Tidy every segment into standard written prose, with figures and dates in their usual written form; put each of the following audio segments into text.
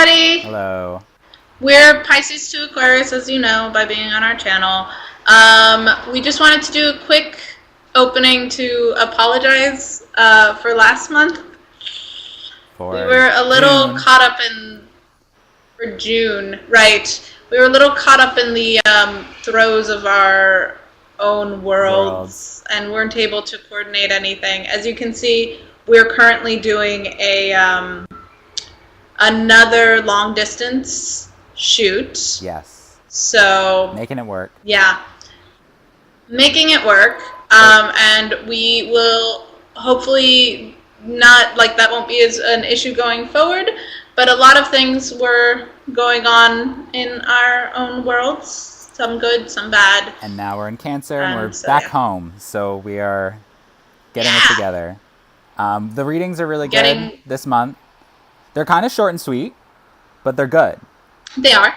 everybody. Hello. We're Pisces to Aquarius, as you know, by being on our channel. We just wanted to do a quick opening to apologize for last month. We were a little caught up in... For June, right. We were a little caught up in the throes of our own worlds and weren't able to coordinate anything. As you can see, we're currently doing a another long distance shoot. Yes. So making it work. Yeah. Making it work. And we will hopefully not, like, that won't be as an issue going forward, but a lot of things were going on in our own worlds. Some good, some bad. And now we're in Cancer and we're back home. So we are getting it together. The readings are really good this month. They're kind of short and sweet, but they're good. They are.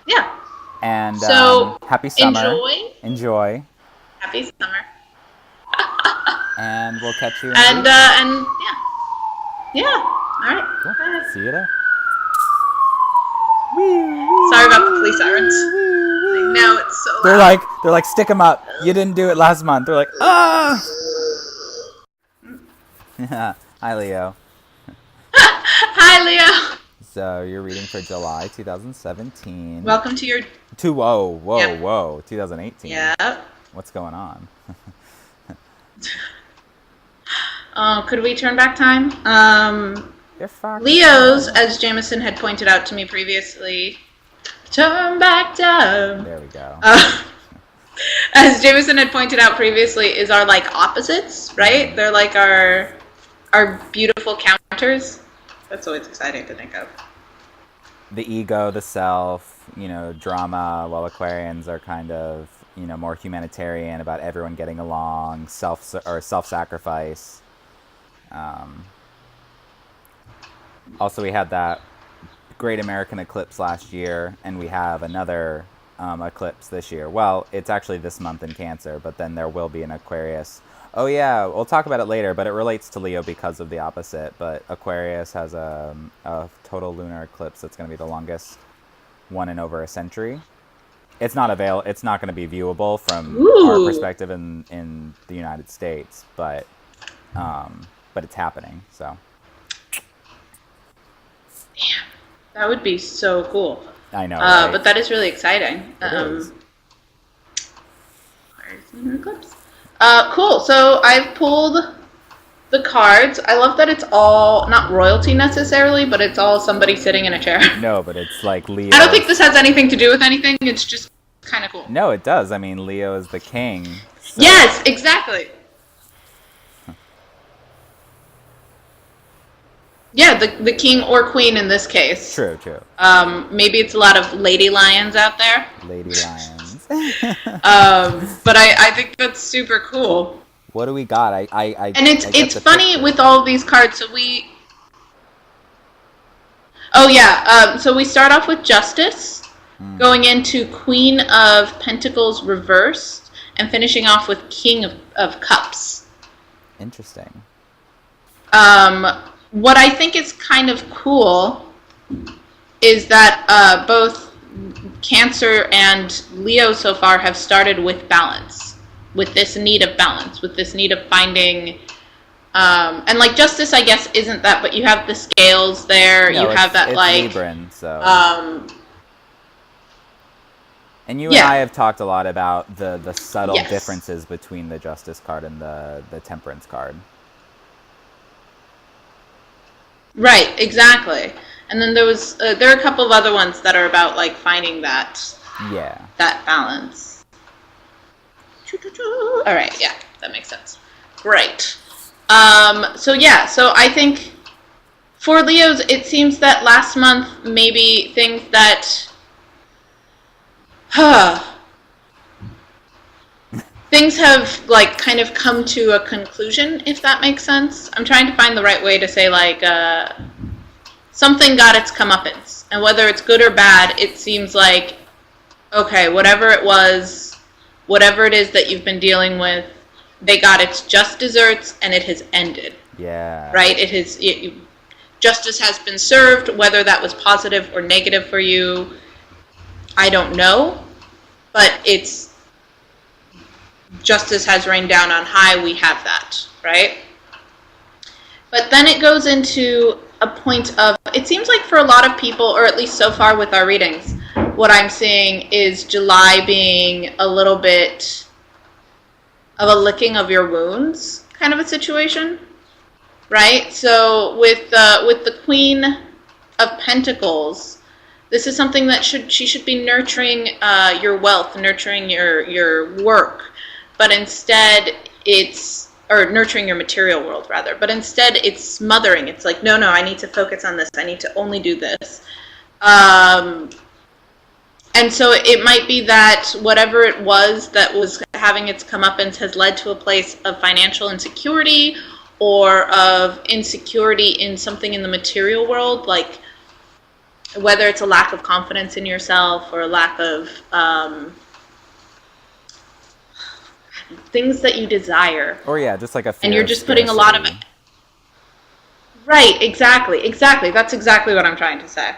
Yeah. And so happy summer. Enjoy. Enjoy. Happy summer. And we'll catch you. And yeah. Yeah. All right. Cool. See you there. Sorry about the police sirens. I know it's so loud. They're like, stick them up. You didn't do it last month. They're like, ah. Hi, Leo. Hi, Leo. So you're reading for July 2017. Welcome to your... Whoa, 2018. Yeah. What's going on? Could we turn back time? Leos, as Jameson had pointed out to me previously, turn back time. There we go. As Jameson had pointed out previously, is our like opposites, right? They're like our beautiful counters. That's always exciting to think of. The ego, the self, drama, while Aquarians are kind of, more humanitarian, about everyone getting along, self-sacrifice. Also, we had that great American eclipse last year, and we have another eclipse this year. Well, it's actually this month in Cancer, but then there will be an Aquarius. Oh yeah, we'll talk about it later, but it relates to Leo because of the opposite. But Aquarius has a total lunar eclipse that's going to be the longest one in over a century. It's not It's not going to be viewable from our perspective in the United States, but it's happening. So. Damn, that would be so cool. I know. Right? But that is really exciting. It is. Lunar eclipse. Cool. So I've pulled the cards. I love that it's all not royalty necessarily, but it's all somebody sitting in a chair. No, but it's like Leo. I don't think this has anything to do with anything. It's just kind of cool. No, it does. I mean, Leo is the king. So. Yes, exactly. Yeah, the king or queen in this case. True. Maybe it's a lot of lady lions out there. Lady lions. But I think that's super cool. What do we got? And it's funny with all of these cards. So we... Oh yeah. So we start off with Justice, going into Queen of Pentacles reversed, and finishing off with King of Cups. Interesting. What I think is kind of cool is that both Cancer and Leo so far have started with balance, with this need of balance, with this need of finding, and like Justice, I guess, isn't that, but you have the scales there, no, you have that it's like, Libran, so. And you yeah. and I have talked a lot about the subtle differences between the Justice card and the Temperance card. Right, exactly. And then there are a couple of other ones that are about like finding that balance. All right, yeah, that makes sense. Great. So I think for Leos, it seems that last month maybe things that things have like kind of come to a conclusion, if that makes sense. I'm trying to find the right way to say like something got its comeuppance, and whether it's good or bad, it seems like okay, whatever it was, whatever it is that you've been dealing with, they got its just desserts and it has ended. Yeah. Right? justice has been served. Whether that was positive or negative for you, I don't know, but it's justice has rained down on high. We have that, right? But then it goes into a point of, it seems like for a lot of people, or at least so far with our readings, what I'm seeing is July being a little bit of a licking of your wounds kind of a situation, right? So with the Queen of Pentacles, this is something that she should be nurturing your wealth, nurturing your work, but instead it's, or nurturing your material world rather, but instead it's smothering. It's like, no, I need to focus on this. I need to only do this. And so it might be that whatever it was that was having its comeuppance has led to a place of financial insecurity or of insecurity in something in the material world, like whether it's a lack of confidence in yourself or a lack of things that you desire. Or yeah, just like a fear and you're just putting a lot of it. Right, exactly. That's exactly what I'm trying to say.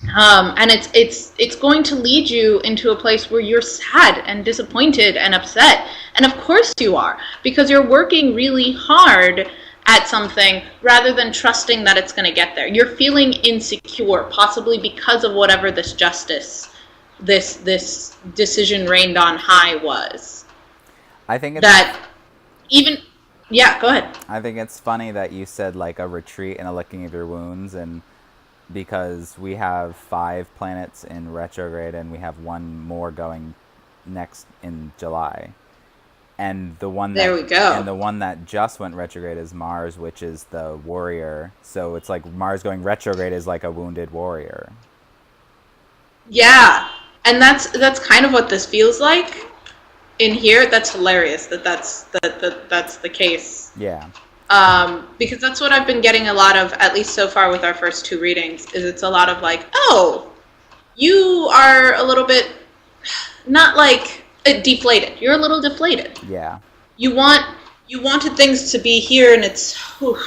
And it's going to lead you into a place where you're sad and disappointed and upset. And of course you are, because you're working really hard at something rather than trusting that it's going to get there. You're feeling insecure, possibly because of whatever this justice, this decision rained on high was. I think it's that even, yeah, go ahead. I think it's funny that you said like a retreat and a licking of your wounds, and because we have 5 planets in retrograde and we have 1 more going next in July. And the one that, there we go. And the one that just went retrograde is Mars, which is the warrior. So it's like Mars going retrograde is like a wounded warrior. Yeah. And that's kind of what this feels like in here. That's hilarious that's the case. Yeah. Because that's what I've been getting a lot of, at least so far with our first 2 readings, is it's a lot of like, oh, you are a little bit, not like deflated. You're a little deflated. Yeah. You wanted things to be here, and it's, whew.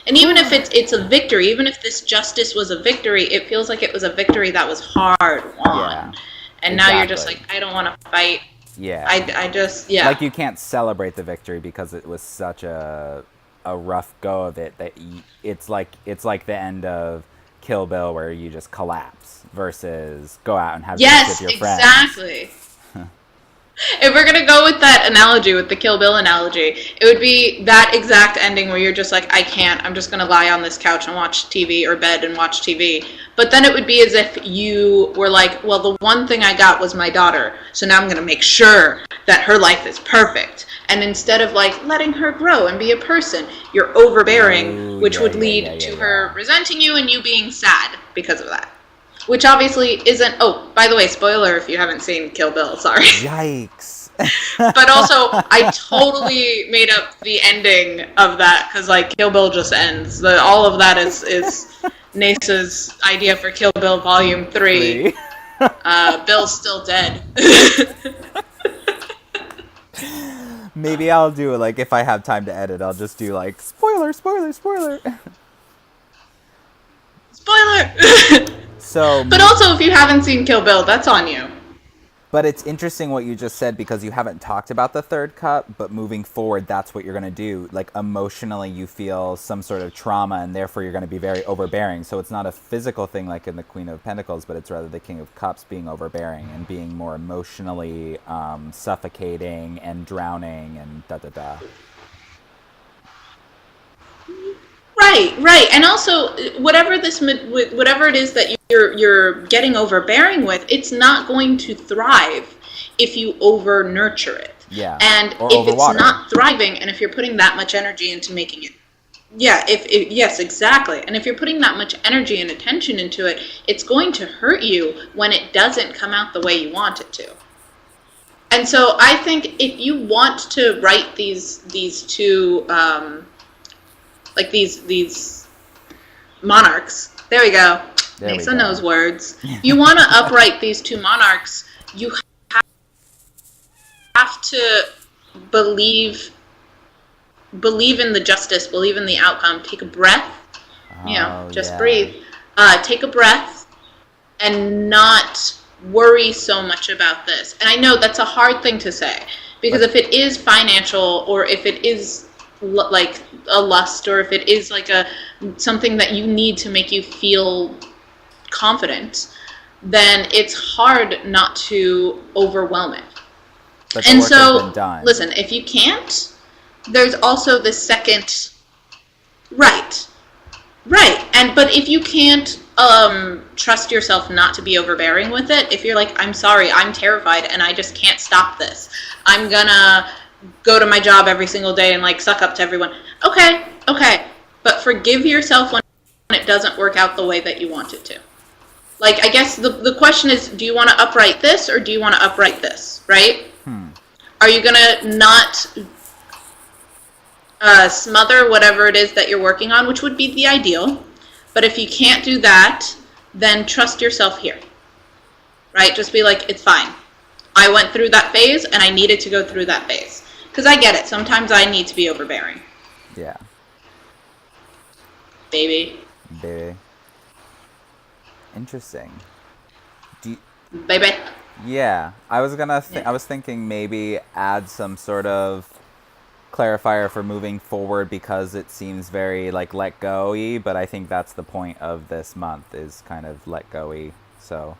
And even if it's a victory, even if this justice was a victory, it feels like it was a victory that was hard won. Yeah, and now you're just like, I don't want to fight. Yeah. I just, yeah. Like you can't celebrate the victory because it was such a rough go of it that it's like the end of Kill Bill where you just collapse versus go out and have drinks with your friends. Yes, exactly. If we're going to go with that analogy, with the Kill Bill analogy, it would be that exact ending where you're just like, I can't, I'm just going to lie on this couch and watch TV, or bed and watch TV. But then it would be as if you were like, well, the one thing I got was my daughter, so now I'm going to make sure that her life is perfect. And instead of like letting her grow and be a person, you're overbearing, which would lead to her resenting you and you being sad because of that. Which obviously isn't, oh, by the way, spoiler if you haven't seen Kill Bill, sorry. Yikes. But also, I totally made up the ending of that, because like Kill Bill just ends. All of that is NASA's idea for Kill Bill Volume 3. Bill's still dead. Maybe I'll do it, like, if I have time to edit, I'll just do like, spoiler. Spoiler! So, but also, if you haven't seen Kill Bill, that's on you. But it's interesting what you just said, because you haven't talked about the 3rd cup, but moving forward, that's what you're going to do. Like, emotionally, you feel some sort of trauma, and therefore you're going to be very overbearing. So it's not a physical thing like in the Queen of Pentacles, but it's rather the King of Cups being overbearing and being more emotionally suffocating and drowning and da-da-da. Right. And also, whatever it is that you're getting overbearing with, it's not going to thrive if you over nurture it. Yeah. And if it's not thriving, and if you're putting that much energy into making it, yes, exactly. And if you're putting that much energy and attention into it, it's going to hurt you when it doesn't come out the way you want it to. And so I think if you want to write these 2. Like these monarchs. There we go. Nasa knows words. You want to upright these 2 monarchs, you have to believe in the justice, believe in the outcome. Take a breath Oh, just yeah. breathe. Take a breath and not worry so much about this. And I know that's a hard thing to say, because if it is financial, or if it is like a lust, or if it is like something that you need to make you feel confident, then it's hard not to overwhelm it. But the And work has so, been done. listen, if you can't, there's also the second, right. But if you can't trust yourself not to be overbearing with it, if you're like, I'm sorry, I'm terrified and I just can't stop this, I'm gonna go to my job every single day and like suck up to everyone. Okay, but forgive yourself when it doesn't work out the way that you want it to. Like, I guess the question is, do you want to upright this, or do you want to upright this, right? Are you gonna not smother whatever it is that you're working on, which would be the ideal. But if you can't do that, then trust yourself here, right? Just be like, it's fine. I went through that phase, and I needed to go through that phase. Because I get it. Sometimes I need to be overbearing. Yeah. Baby. Interesting. Baby. Yeah. I was thinking maybe add some sort of clarifier for moving forward, because it seems very like let go-y, but I think that's the point of this month, is kind of let go-y. So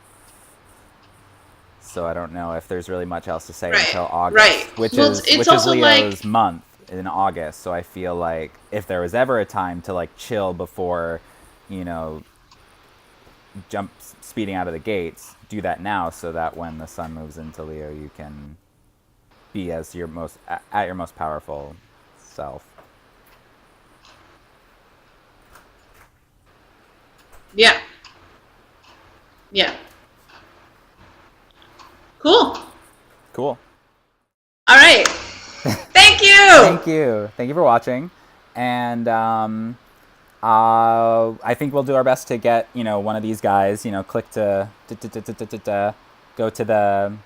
I don't know if there's really much else to say until August, which is Leo's month in August. So I feel like if there was ever a time to like chill before, jump speeding out of the gates, do that now, so that when the sun moves into Leo, you can be as your most powerful self. Yeah. Cool. All right. Thank you. Thank you for watching, and I think we'll do our best to get one of these guys. Click to go to the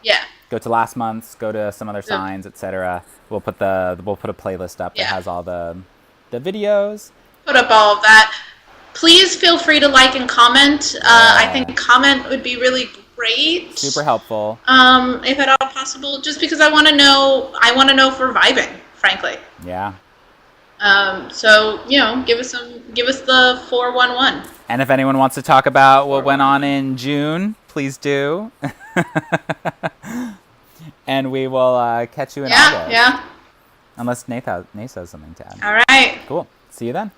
go to last month's, go to some other signs, etc. We'll put a playlist up that has all the videos. Put up all of that. Please feel free to like and comment. I think comment would be really great. Super helpful. If at all possible, just because I want to know if we're vibing, frankly. Yeah. So give us the 411. And if anyone wants to talk about what went on in June, please do. And we will catch you in August. Yeah. Unless Nate has something to add. All right. Cool. See you then.